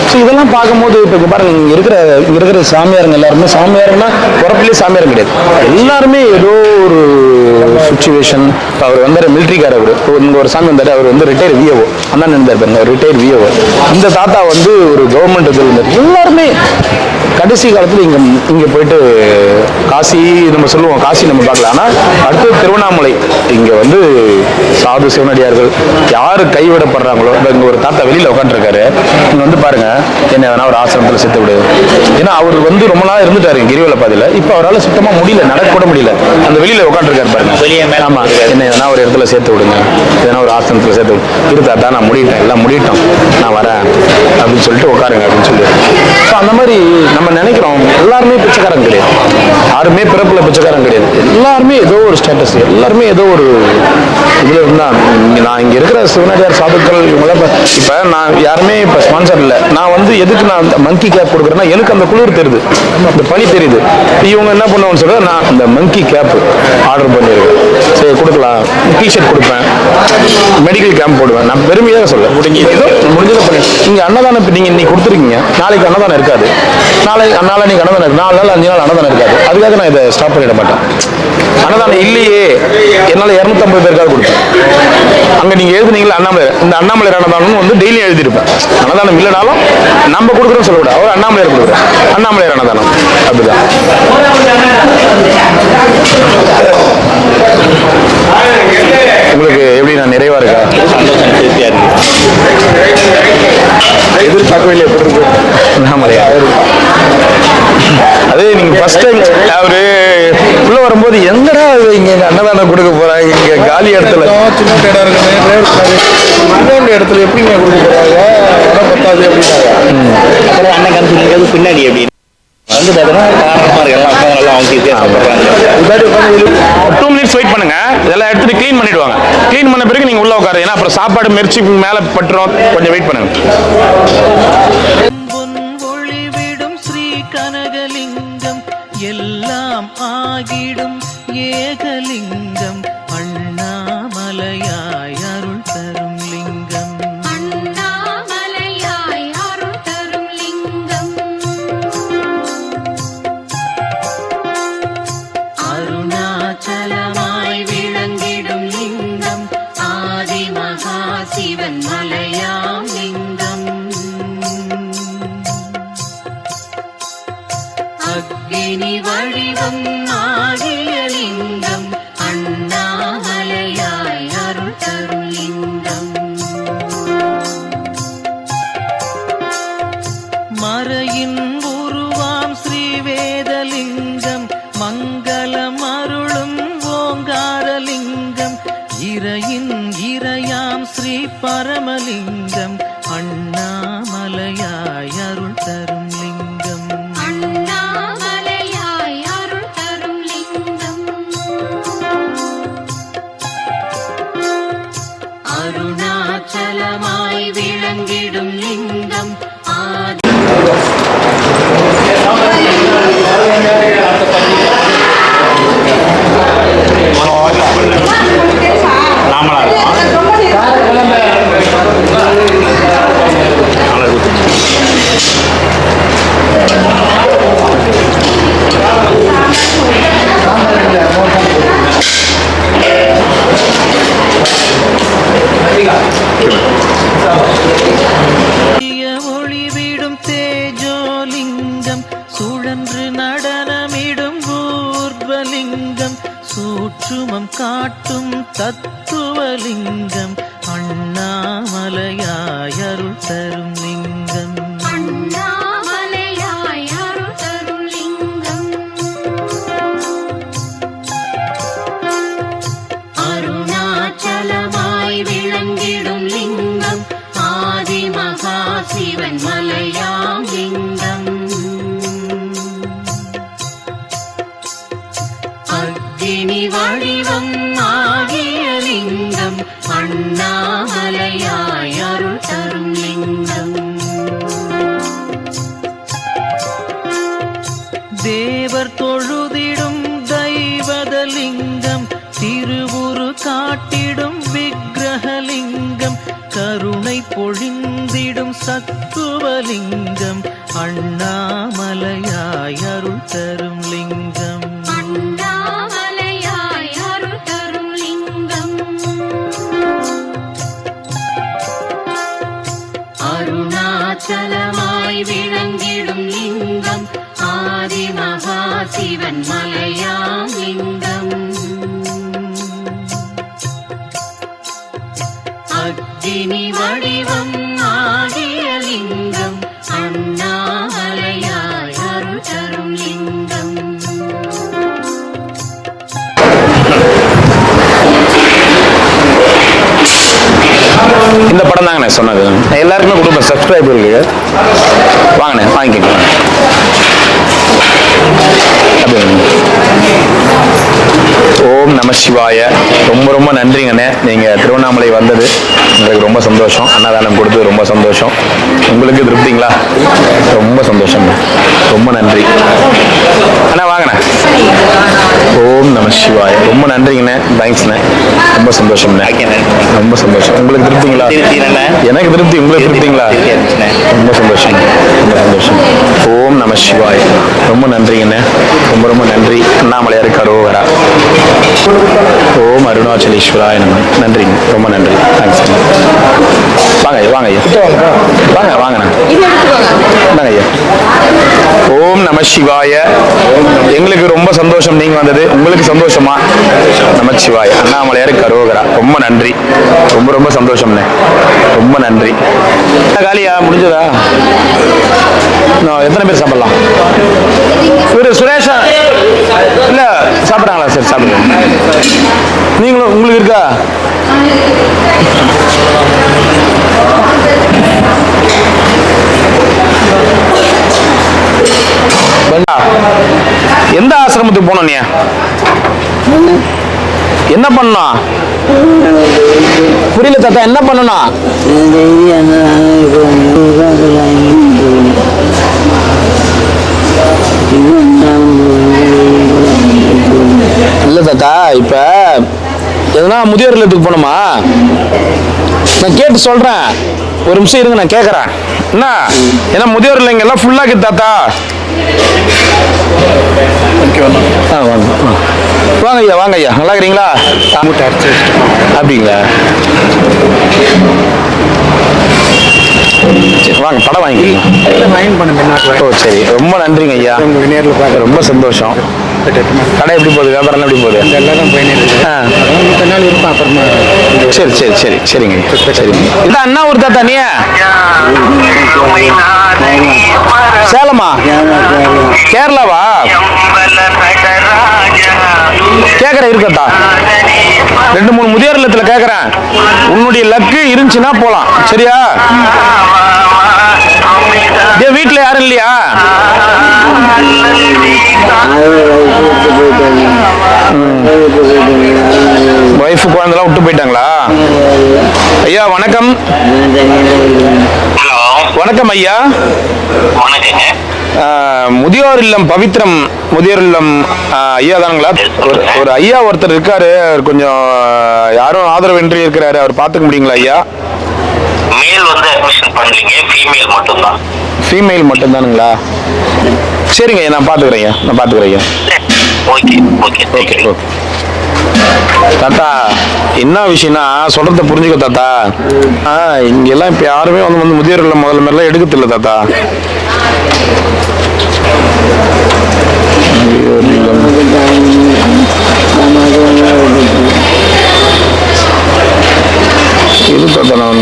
ஸோ இதெல்லாம் பார்க்கும்போது இப்போ பாருங்க, இங்கே இருக்கிற சாமியாருங்க எல்லாருமே சாமியாருன்னா பிறப்பிலே சாமியாரும் கிடையாது. எல்லாருமே ஏதோ ஒரு சுச்சுவேஷன். அவர் வந்தார் மிலிட்ரிக்கார். அவர் இங்கே ஒரு சாமி வந்தார். அவர் வந்து ரிட்டையர் விஓ அண்ணன் இருந்தார் பாருங்க, ரிட்டையர் விஓ. இந்த தாத்தா வந்து ஒரு கவர்மெண்ட் இதில் இருந்தார். எல்லாருமே கடைசி காலத்தில் இங்கே போயிட்டு காசி நம்ம சொல்லுவோம், காசி நம்ம பார்க்கல. ஆனால் அடுத்து திருவண்ணாமலை இங்கே வந்து சாது சிவனடியார்கள் யார் கைவிடப்படுறாங்களோ, இங்கே ஒரு தாத்தா வெளியில் உட்காந்துருக்காரு. இங்கே வந்து பாருங்க, என்ன வேணா ஒரு ஆசிரமத்தில் சேர்த்து விடு. ஏன்னா அவர் வந்து ரொம்ப நாள் இருந்துட்டாரு கிரிவல பாதையில். இப்போ அவரால் சுத்தமாக முடியல, நடக்க கூட முடியல. அந்த வெளியில் உட்காந்துருக்காரு பாருங்க. ஆமாம், என்ன எதனா ஒரு இடத்துல சேர்த்து விடுங்க, எதனா ஒரு ஆசிரமத்தில் சேர்த்து விடு. இருந்தா நான் முடிட்டேன், எல்லாம் முடிட்டோம், நான் வரேன் அப்படின்னு சொல்லிட்டு உட்காருங்க அப்படின்னு சொல்லி. ஸோ அந்த மாதிரி நம்ம நினைக்கிறோம் எல்லாருமே பிச்சைக்காரங்க கிடையாது. யாருமே பிறப்புல பிச்சைக்காரங்க கிடையாது. எல்லாருமே ஏதோ ஒரு ஸ்டேட்டஸ், எல்லாருமே ஏதோ ஒரு இதில் இருந்தால். நான் இங்கே இருக்கிற சிவனடியார் சாதுக்கள் இவங்களாம் இப்போ நான் யாருமே இப்போ ஸ்பான்சர் இல்லை. நான் வந்து எதுக்கு நான் மங்கி கேப் கொடுக்குறேன்னா, எனக்கு அந்த குளிர் தெரியுது, அந்த பனி தெரியுது. இவங்க என்ன பண்ணுவாங்கன்னு சொல்ல, நான் இந்த மங்கி கேப் ஆர்டர் பண்ணியிருக்கேன். சரி கொடுக்கலாம், டிஷர்ட் கொடுப்பேன், மெடிக்கல் கேம்ப் போடுவேன். நான் பெருமையாக சொல்ல ஏதோ முடிஞ்சதை பண்ணி. இங்கே அன்னதானம் இப்போ நீங்கள் இன்னைக்கு கொடுத்துருக்கீங்க, நாளைக்கு அன்னதானம் இருக்காது, நாளைக்கு அன்னதானம் இருக்கு, 4 நாள் 5 நாள் அன்னதானம் இருக்காது. அதுக்காக நான் இதை ஸ்டாப் பண்ணிட மாட்டேன். அன்னதானம் இல்லையே, என்னால் 250 பேருக்காக கொடுப்பேன். அங்கே நீங்கள் எழுதுனீங்களா அண்ணாமலை, இந்த அண்ணாமலை அன்னதானம் வந்து டெய்லியும் எழுதியிருப்பேன். அன்னதானம் இல்லைனாலும் நம்ம கொடுக்குறோன்னு சொல்லக்கூடாது, அவர் அண்ணாமலையார் கொடுக்குறேன், அண்ணாமலையார் அன்னதானம் அப்படிதான். உங்களுக்கு இருக்கா? சந்தோஷம் திருப்தியாக இருக்குது. எதிர்பார்க்கவே இல்லை. எப்படி இருக்கு அண்ணாமலையா? அதே நீங்க ஃபர்ஸ்ட் டைம் அவரு உள்ள வரும்போது எங்கடா இங்க அன்னதானம் கொடுக்க போறாங்க, இங்க காலி இடத்துல சின்ன இடம் இருக்குன்னு இடத்துல எப்படிங்க கொடுக்க போறாங்க, இடம் பத்தாது அப்படின்னாங்க. அண்ணன் கணிச்சு பின்னாடி எப்படி வந்து பார்த்தீங்கன்னா காரணமாக இருக்கு. எல்லாம் உட்காந்து அவங்க வித்தியாசம் பண்ணுறாங்க. 2 minutes வெயிட் பண்ணுங்க. இதெல்லாம் எடுத்துட்டு க்ளீன் பண்ணிடுவாங்க. க்ளீன் பண்ண பிறகு நீங்க உள்ள உட்காரு. ஏன்னா அப்புறம் சாப்பாடு மெரிச்சு மேல பட்டுரும். கொஞ்சம் வெயிட் பண்ணுங்க. பொன் ஒளிவிடும் ஸ்ரீ கனகலிங்கம் எல்லாம் ஆகிடும் ஏகலிங்கம் அண்ணாமலையாய் அருள் தரும் லிங்கம். அண்ணாமலையாய் அருள் தரும் லிங்கம். அருணாச்சலமாய் விளங்கிடும் லிங்கம் ஆதி மகா சிவன் மலையாம் லிங்கம். அக்னி வடிவம் ஆகிய லிங்கம் அண்ணாமலையாய் அருள் தரும் லிங்கம். மறையின் உருவாம் ஸ்ரீவேதலிங்கம் மங்களம் அருளும் ஓங்காரலிங்கம். இறையின் இறையாம் ஸ்ரீ பரமலிங்கம் அண்ணாமலையாய் அருள் தரும் லிங்கம். அண்ணாமலையாய் அருள் தரும் லிங்கம். அருணாச்சலமாய் விளங்கிடும் லிங்கம் ஆதி நாமளா ஒளிவிடும் தேஜோலிங்கம் சுழன்று நடனமிடும் ஊர்வலிங்கம் சூற்றுமம் காட்டும் தத்துவலிங்கம் அண்ணாமலையாய் அருள் தரும் லிங்கம். அண்ணாமலையாய் அருள் தரும் லிங்கம். அருணாச்சலமாய் விளங்கிடும் லிங்கம் ஆதி மகா சிவன் மலையாம் லிங்கம். அக்னி வடிவம் ஆகிய லிங்கம் அண்ணாமலையாய் அருள் தரும் லிங்கம். தேவர் தொழுதிடும் தெய்வதலிங்கம் திருவுரு காட்டிடும் விக்கிரகலிங்கம் கருணை பொழிந்திடும் சத்துவலிங்கம் அண்ணாமலையாய் அருள் தரும் லிங்கம். அண்ணாமலையாய் அருள் தரும் லிங்கம். அருணாச்சலமாய் விளங்கிடும் லிங்கம் ஆதி மகா சிவன் மலையாம் லிங்கம். அக்னி வடிவம் ஆகிய லிங்கம் அண்ணாமலையாய் அருள் தரும் லிங்கம். இந்த படம் தாங்க நான் சொன்னது. நான் எல்லாருக்குமே கொடுப்பேன், சப்ஸ்கிரைபருக்கு. வாங்கண்ணே, வாங்கிக்கோங்க. ஓம் நம சிவாய. ரொம்ப ரொம்ப நன்றிங்கண்ணே. நீங்கள் திருவண்ணாமலை வந்தது எங்களுக்கு ரொம்ப சந்தோஷம். அன்னதானம் கொடுத்தது ரொம்ப சந்தோஷம். உங்களுக்கு திருப்திங்களா? ரொம்ப சந்தோஷம், ரொம்ப நன்றி அண்ணா. வாங்கண்ணே. ஓம் நம சிவாய. ரொம்ப நன்றிங்கண்ணே, தேங்க்ஸ்ண்ணே. ரொம்ப சந்தோஷம்ண்ணே, ரொம்ப சந்தோஷம். உங்களுக்கு திருப்திங்களா? எனக்கு திருப்தி. உங்களுக்கு திருப்திங்களா? ரொம்ப சந்தோஷம், ரொம்ப சந்தோஷம். ஓம் நம சிவாய. ரொம்ப நன்றிங்கண்ணே, ரொம்ப ரொம்ப நன்றி. அண்ணாமலையாருக்கு அரோகரா. ஓம் அருணாச்சலேஸ்வராய நம. நன்றிங்க, ரொம்ப நன்றி, தேங்க்ஸ். வாங்க வாங்க ஐயா, வாங்க வாங்கண்ணா. இந்தாங்க ஐயா. ஓம் நம சிவாய. எங்களுக்கு ரொம்ப சந்தோஷம் நீங்க வந்தது. உங்களுக்கு சந்தோஷமா? நம சிவாய. அண்ணாமலையார் கரோகரா. ரொம்ப நன்றி. ரொம்ப ரொம்ப சந்தோஷம்ண்ணே. ரொம்ப நன்றி. காலியா முடிஞ்சதா? எத்தனை பேர் சாப்பிடலாம்? இவரு சுரேஷா இல்ல சாப்பிட்றாங்களா? சரி சாப்பிடுங்க. நீங்களும் உங்களுக்கு இருக்கா? எந்த ஆசிரமத்துக்கு போனோம்? நீ என்ன பண்ணணும்? புரியல தாத்தா. என்ன பண்ணணும்? இல்ல தாத்தா, இப்ப எதுனா முதியோர் இல்லத்துக்கு போனோமா? நான் கேட்டு சொல்றேன். ஒரு நிமிஷம் இருங்க, நான் கேட்கறேன். என்ன ஏன்னா முதியோர் இல்லைங்க எல்லாம் ஃபுல்லாக தாத்தா. வாங்க ஐயா, வாங்க ஐயா. நல்லா இருக்கிறீங்களா? அப்படிங்களா? வாங்க படம் வாங்கிக்கலாம். ஓ சரி, ரொம்ப நன்றிங்க ஐயா. ரொம்ப சந்தோஷம். கடை எப்படி போகுது? வியாபாரம் எப்படி போகுது? சரி சரி சரி சரிங்க. சரிங்க. இதான் அண்ணா ஒரு தாத்தா. நீ சேலமா? கேரளாவா? கேக்குறேன் இருக்கட்டா. 2-3 முதியோர் இல்லத்துல கேக்குறேன். உன்னுடைய லக்கு இருந்துச்சுன்னா போலாம். சரியா? வீட்டுல யாரும் இல்லையா? வைஃப் குழந்தைலாம் விட்டு போயிட்டாங்களா? ஐயா வணக்கம். வணக்கம் ஐயா. முதியோர் இல்லம் பவித்ரம் முதியோர் இல்லம் ஐயா தானுங்களா? ஒரு ஐயா ஒருத்தர் இருக்காரு, கொஞ்சம் யாரும் ஆதரவின்றி இருக்கிறாரு. அவர் பார்த்துக்க முடியுங்களா ஐயா? மேல் வந்து அட்மிஷன் பண்ணலீங்க, ஃபீமேல் மட்டும்தான். ஃபீமேல் மட்டும்தானுங்களா? சரிங்க ஐயா, நான் பார்த்துக்கிறேன். நான் பார்த்துக்கிறேன். Okay okay okay okay. தாத்தா என்ன விஷயம்னா சொல்றத புரிஞ்சுக்கோ தாத்தா. இங்கெல்லாம் இப்ப யாருமே வந்து முதியோர் இல்லம் முதல்ல மாதிரிலாம் எடுக்கத்தில்ல தாத்தா. இது தாத்தா நான்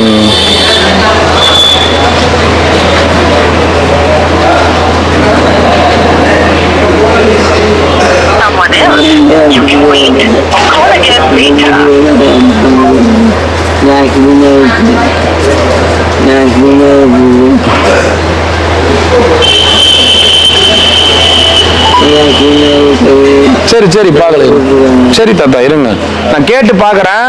சரி சரி பார்க்கல. சரி தாத்தா இருங்க, நான் கேட்டு பார்க்கறேன்.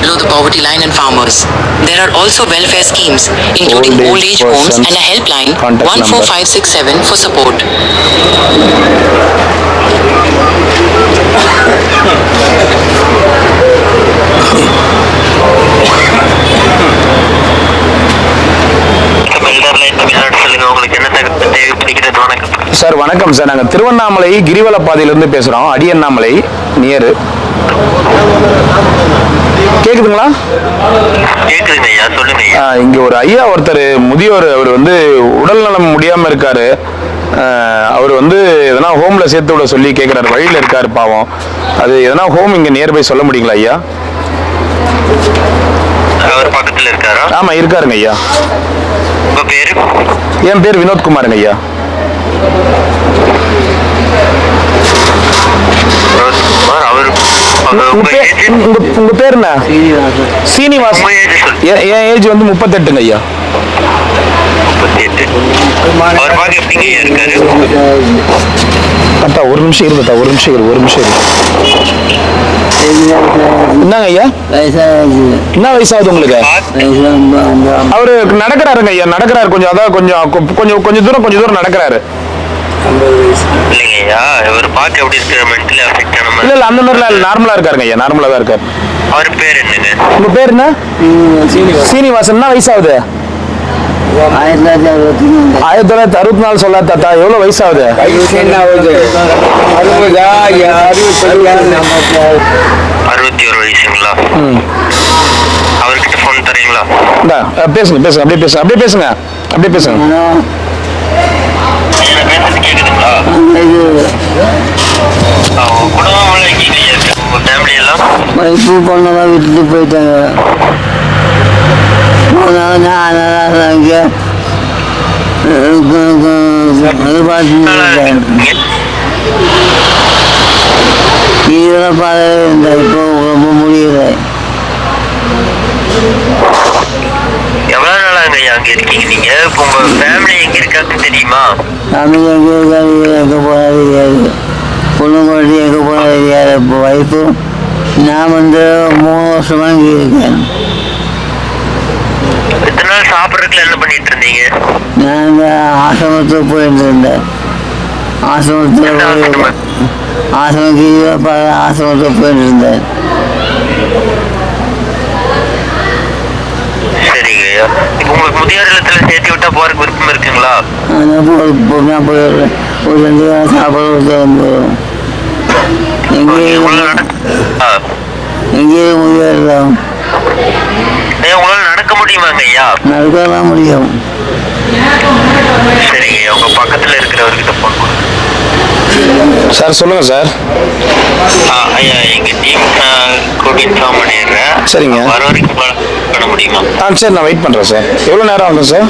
Below the poverty line and farmers. There are also welfare schemes, including old age homes and a helpline 14567 for support. Sir வணக்கம் சார். நாங்கள் திருவண்ணாமலை கிரிவல பாதையிலிருந்து பேசுகிறோம். அடியண்ணாமலை நியர். கேக்குதுங்களா? கேக்குதுங்க ஐயா, சொல்லுங்க. இங்க ஒரு ஐயா ஒருத்தர் முதியோர், அவர் வந்து உடல் நலம் முடியாம இருக்காரு. அவர் வந்து எதனா ஹோம்ல சேர்த்து விட சொல்லி கேட்கிறாரு. வழியில இருக்காரு பாவம். அது எதனா ஹோம் இங்க நியர்பை சொல்ல முடியுங்களா ஐயா? அவர் பக்கத்துல இருக்காரா? ஆமா இருக்காருங்க ஐயா. உங்க பேரு? என் பேர் வினோத்குமாருங்க ஐயா. உங்க பேர் என்ன? சீனிவாஸ். என் ஏஜ் வந்து 38ங்க ஐயா. அத்தா ஒரு நிமிஷம் இருந்தா, ஒரு நிமிஷம் இரு. என்னங்க ஐயா? என்ன வயசாகுது உங்களுக்கு? அவரு நடக்கிறாருங்க ஐயா, நடக்கிறாரு. கொஞ்சம் அதான் கொஞ்சம் தூரம் நடக்கிறாரு. இல்லைங்கய்யா, இவர் பார்க்க எப்படி இருக்காரு? மென்டலி அஃபெக்ட் ஆன மாதிரி? இல்ல அந்த மாதிரிலாம் நார்மலா இருக்காருங்க ஐயா, நார்மலா தான் இருக்காரு. அவர் பேர் என்னங்க? உங்க பேர் என்ன? சீனிவாசன். என்ன வயசாகுது? 1964 சொல்ல தாத்தா. எவ்வளவு வயசாகுது? 61 வயசுங்களா? அவர்கிட்ட போன் தரீங்களா? இந்தா பேசுங்க பேசுங்க அப்படியே பேசுங்க அப்படியே பேசுங்க அப்படியே பேசுங்க. கேக்குதுங்களா? குடும்பம் இருக்கு உங்க ஃபேமிலி எல்லாம்? வைப்பு பொண்ணெல்லாம் விட்டுட்டு போயிட்டாங்க. இங்கே இதெல்லாம் பார்க்கவே இல்லை. இப்போ ரொம்ப முடியல. எவ்வளவு நாளாங்க அங்க இருக்கீங்க நீங்க? இப்போ உங்க ஃபேமிலி எங்க இருக்காங்கன்னு தெரியுமா? ஃபேமிலி எங்கே இருக்காது, எங்கே போனால் தெரியாது. பொண்ணு குழந்தை எங்கே போனால் தெரியாது. இப்போ வைப்பு நான் 3 வருஷமா இங்கே இருக்கேன். இத்தனை நாள் சாப்பிட்றதுக்குள்ள என்ன பண்ணிட்டு இருந்தீங்க? நான் இந்த ஆசிரமத்துக்கு போயிட்டு இருந்தேன். ஆசிரமத்தில் ஆசிரமத்துக்கு போயிட்டு இருந்தேன். சரிங்க. இப்போ உங்களுக்கு முதியோர் இல்லத்துல சேர்த்து விட்டா போறதுக்கு விருப்பம் இருக்குங்களா? நான் போய் ஒரு 2 வாரம் சாப்பிட வந்துடும். எங்கேயும் முடியாது. உங்களால நடக்க முடியுமாங்க ஐயா? நடக்கலாம் முடியும். சரிங்க. உங்க பக்கத்துல இருக்கிறவர்கிட்ட போன் கொடுங்க. சார் சொல்லுங்க சார். ஐயா எங்க டீம் கூட இன்ஃபார்ம் பண்ணிடுறேன். சரிங்க. வர வரைக்கும் பண்ண முடியுமா? சரி நான் வெயிட் பண்ணுறேன் சார். எவ்வளோ நேரம் ஆகும் சார்?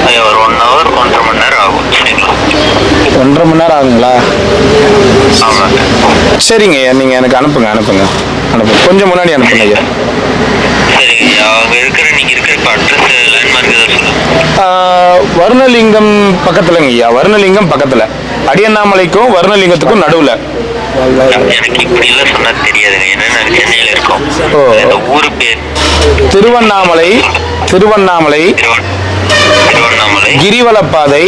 ஐயா ஒரு 1 hour 1.5 மணி நேரம் ஆகும். சரிங்களா? 1.5 மணி நேரம் ஆகுங்களா? ஆமாங்க. சரிங்க ஐயா நீங்கள் எனக்கு அனுப்புங்க அனுப்புங்க அனுப்புங்க. கொஞ்சம் முன்னாடி அனுப்புங்க ஐயா. சரிங்க ஐயா. அவங்க இருக்கிற நீங்க இருக்கிற இப்போ அட்ரஸ் லேண்ட்மார்க் ஏதாவது சொல்லுங்க. வருணலிங்கம் பக்கத்துலங்க ஐயா. வருணலிங்கம் பக்கத்தில் அடியண்ணாமலைக்கும் வருணலிங்கத்துக்கும் நடுவில். எனக்கு இப்படி எல்லாம் சொன்னா தெரியாதுங்க. ஏன்னா நாங்க சென்னையில இருக்கோம். இந்த ஊரு பேர் திருவண்ணாமலை. திருவண்ணாமலை திருவண்ணாமலை கிரிவலப்பாதை.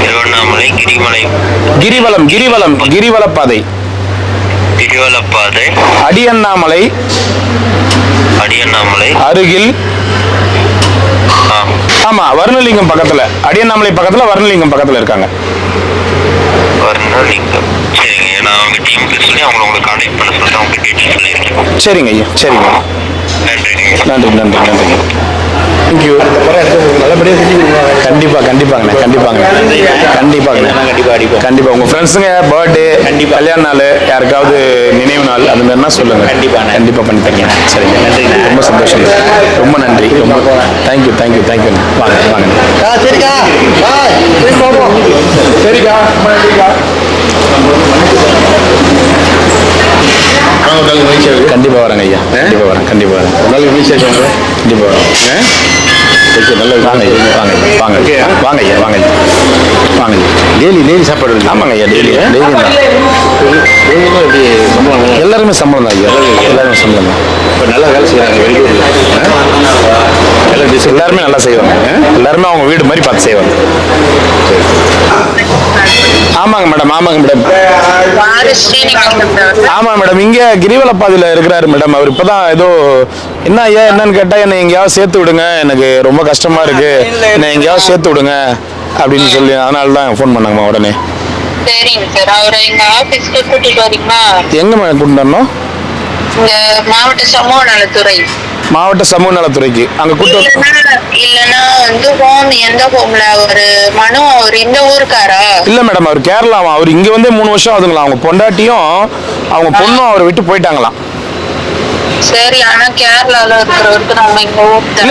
திருவண்ணாமலை கிரிமலை கிரிவலம் கிரிவலம் கிரிவலப்பாதை கிரிவலப்பாதை அடியண்ணாமலை அடியண்ணாமலை அருகில். ஆமா வருணலிங்கம் பக்கத்துல. அடியண்ணாமலை பக்கத்துல வருணலிங்கம் பக்கத்துல இருக்காங்க. வருணலிங்கம். சரிங்க. நான் அவங்க டீமுக்கு சொல்லி அவங்களை கான்டாக்ட் பண்ண சொல்லிட்டு அவங்க டீட்டெயில்ஸ் சொல்லியிருக்கேன். சரிங்க ஐயா. சரிங்க. நன்றிங்க. நன்றி நன்றி நன்றிங்க. தேங்க்யூ. நல்லபடியாக செஞ்சு கண்டிப்பாக கண்டிப்பாங்கண்ணே கண்டிப்பாங்கண்ணே கண்டிப்பாங்கண்ணே கண்டிப்பாக உங்கள் ஃப்ரெண்ட்ஸுங்க பர்த்டே கல்யாண நாள் யாருக்காவது நினைவு நாள் அது மாதிரினா சொல்லுங்கள். கண்டிப்பாக பண்ணி தரீங்க. சரிங்க. நன்றி. ரொம்ப சந்தோஷம். ரொம்ப நன்றி. ரொம்ப தேங்க்யூ தேங்க்யூ தேங்க்யூண்ணே. வாங்க வாங்க. சரிக்கா பாய். சரிக்கா ரொம்ப நன்றிக்கா. கண்டிப்பாக வரேங்க ஐயா. கண்டிப்பாக வரேன் கண்டிப்பாக வரேன். கண்டிப்பாக வரேன். நல்ல வாங்க ஐயா வாங்க வாங்க வாங்க ஐயா வாங்க ஐயா வாங்க ஐயா. டெய்லி சாப்பாடு. ஆமாங்க ஐயா டெய்லி எல்லாருமே சம்பளம் தான் ஐயா. எல்லாருமே சம்பளம் தான். இப்போ நல்லா வேலை செய்கிறாங்க. எல்லாருமே நல்லா செய்வாங்க. எல்லாருமே அவங்க வீடு மாதிரி பார்த்து செய்வாங்க. ஆமாங்க மேடம் ஆமாங்க மேடம். ஆமாம் மேடம் இங்கே கிரிவலப்பாதையில் இருக்கிறாரு மேடம். அவர் இப்போ தான் ஏதோ என்ன ஐயா என்னன்னு கேட்டால் என்னை எங்கேயாவது சேர்த்து விடுங்க, எனக்கு ரொம்ப கஷ்டமாக இருக்குது, என்னை எங்கேயாவது சேர்த்து விடுங்க அப்படின்னு சொல்லி அதனால தான் ஃபோன் பண்ணாங்கம்மா உடனே. சரிங்க சார். அவரை எங்க ஆபீஸ்க்கு கூட்டிட்டு வரீங்களா? எங்கே மேடம் கூட்டிட்டு வரணும்? இங்க மாவட்ட சமூக நலத்துறை. மாவட்ட சமூக நலத்துறைக்கு அங்கே கூட்டு. இல்லன்னா ஹோம் எந்த ஹோம்ல ஒரு மனு அவர் இந்த ஊருக்காரா? இல்லை மேடம் அவர் கேரளாவா. அவர் இங்கே வந்து 3 வருஷம் ஆகுதுங்களா. அவங்க பொண்டாட்டியும் அவங்க பொண்ணும் அவரை விட்டு போயிட்டாங்களாம். சரி. ஆனா கேரளால இருக்கிறவருக்கு நம்ம இங்க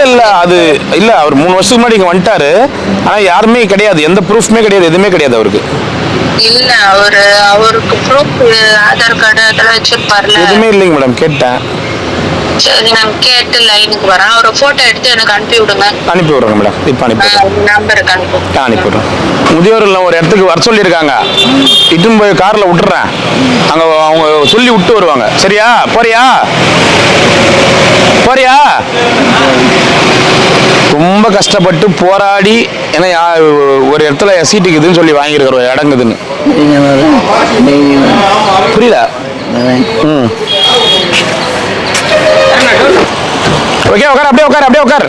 இல்ல அது இல்ல அவர் 3 வருஷத்துக்கு முன்னாடி இங்க வந்துட்டாரு. ஆனா யாருமே கிடையாது, எந்த ப்ரூஃப்மே கிடையாது, எதுவுமே கிடையாது அவருக்கு. இல்ல அவருக்கு ப்ரூஃப் ஆதார் கார்டு அதெல்லாம் வச்சிருப்பார்ல? எதுவுமே இல்லைங்க மேடம். கேட்டேன். சரி நான் கேட்டு லைனுக்கு வரேன். ஒரு போட்டோ எடுத்து எனக்கு அனுப்பி விடுங்க. அனுப்பி விடுறேங்க மேடம். இப்போ அனுப்பி விடுறேன். நம்பருக்கு அனுப்பி அனுப்பி விடுறேன். முதியோர் இல்லம் ஒரு இடத்துக்கு வர சொல்லியிருக்காங்க. இட்டுன்னு போய் காரில் விட்டுறேன். அங்கே அவங்க சொல்லி விட்டு வருவாங்க. சரியா? போறியா போறியா? ரொம்ப கஷ்டப்பட்டு போராடி ஏன்னா ஒரு இடத்துல சீட்டுக்குதுன்னு சொல்லி வாங்கியிருக்கிறோம் இடங்குதுன்னு. புரியல? ம் ஓகே உட்கார். அப்படியே உட்கார் அப்படியே உட்கார்.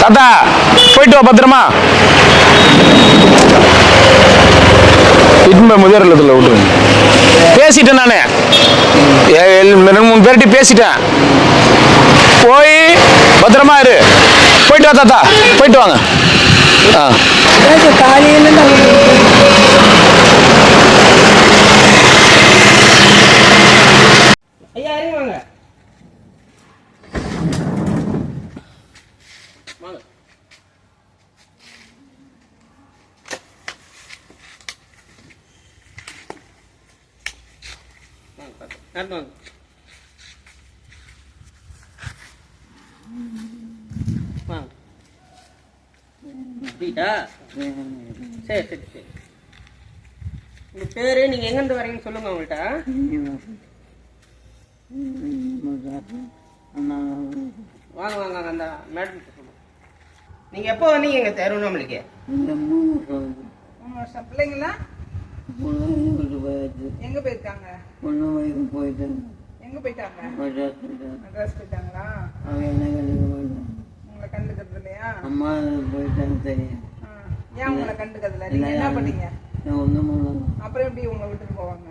தாத்தா போயிட்டு வா பத்திரமா. இட்மை முதியோர் இல்லத்துல விட்டுருங்க. பேசிட்டேன் நானு 2-3 பேர்கிட்ட பேசிட்டேன். போய் பத்திரமா இரு. போயிட்டு வா தாத்தா, போயிட்டு வாங்க. காலையில் ஐயா இறங்குவாங்க. வாங்க. வாங்க. வாங்க. அப்படிட்டா? சரி சரி சரி. உங்க பேரு, நீங்க எங்கிருந்து வரீங்கன்னு சொல்லுங்க. உங்கள்கிட்ட வாங்க வாங்க அந்த மேடம் சொல்லுங்க. நீங்க எப்போ வந்தீங்க எங்க திருவண்ணாமலைக்கு? 3 வருஷம். பிள்ளைங்களா எங்க போயிருக்காங்க? எங்க போயிட்டாங்க? மெட்ராஸ் போயிட்டாங்களா? உங்களை கண்டுக்கிறது இல்லையா? அம்மா போயிட்டாங்க. தெரியும். ஏன் உங்களை கண்டுக்கிறது இல்லை? நீங்க என்ன பண்ணீங்க? அப்புறம் எப்படி உங்களை விட்டுட்டு போவாங்க?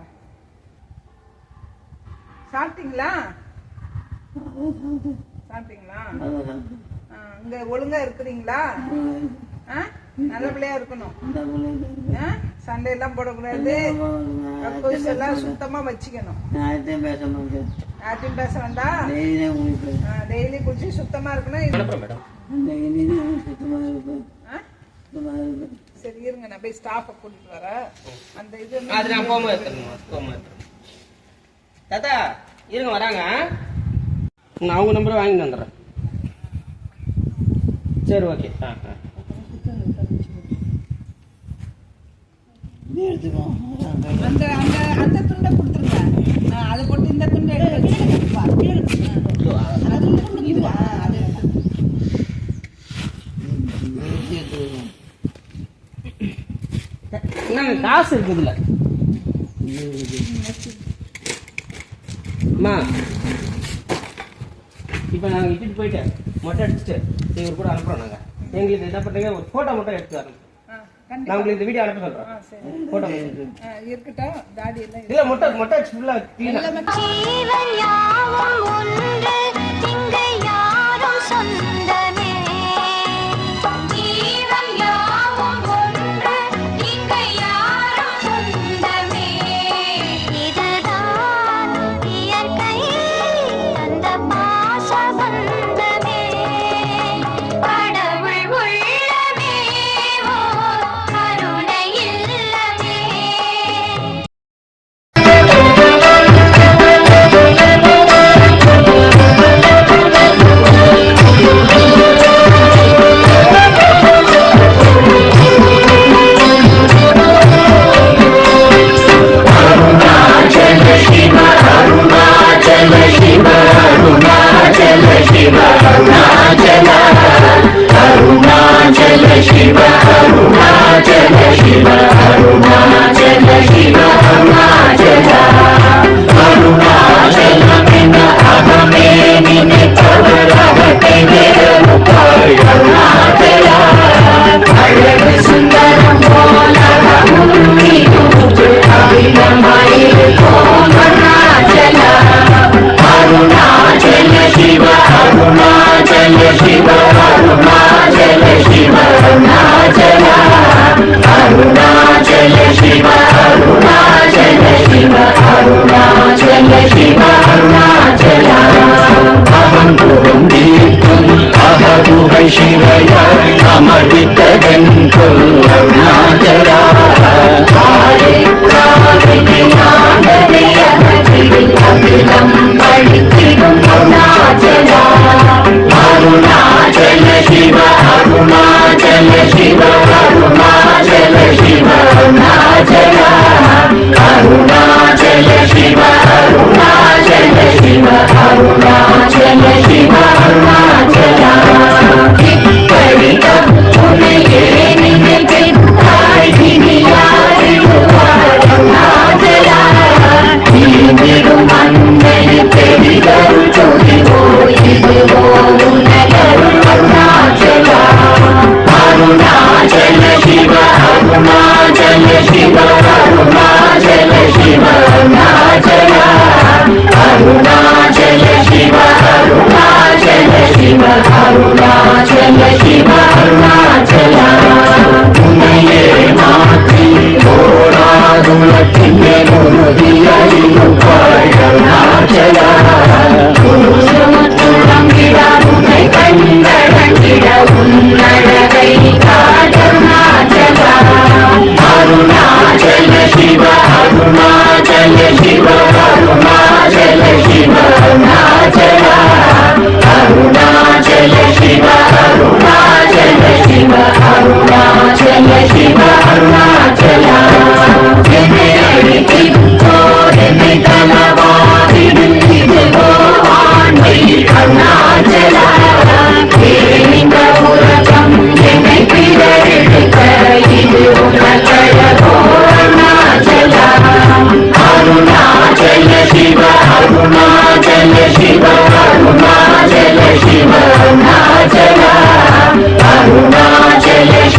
சாப்பிட்டீங்களா? சாப்பிட்டீங்களா? இங்க ஒழுங்கா இருக்கிறீங்களா? நல்ல பிள்ளையா இருக்கணும். சண்டை எல்லாம் போடக்கூடாது. எல்லாம் சுத்தமா வச்சுக்கணும். யார்ட்டையும் பேச வேண்டாம். டெய்லி குளிச்சு சுத்தமா இருக்கணும். சரி இருங்க, நான் போய் ஸ்டாஃபை கூட்டிட்டு வரேன். அந்த இது நான் போகாம இருக்கணும். தாத்தா இருங்க, வராங்க. நான் அவங்க நம்பரை வாங்கி வந்துடுறேன். சரி ஓகே. அந்த அந்த துண்டை கொடுத்துருங்க. அதை போட்டு இந்த துண்டை எடுத்து காசு இருக்குதுல்ல அம்மா. இப்போ நாங்கள் இட்டுட்டு போயிட்டு மொட்டை அடிச்சுட்டு இவர் கூட அனுப்புகிறோம். நாங்கள் எங்களுக்கு என்ன பண்ணுறீங்க, ஒரு ஃபோட்டோ மட்டும் எடுத்து வரணும். நான் உங்களுக்கு இந்த வீடியோ அனுப்ப சொல்கிறேன். ஃபோட்டோ இருக்கட்டும். தாடி எல்லாம் இல்லை, மொட்டை அடிச்சு ஃபுல்லாக க்ளீனாக. அருணாச்சலா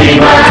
சிவாய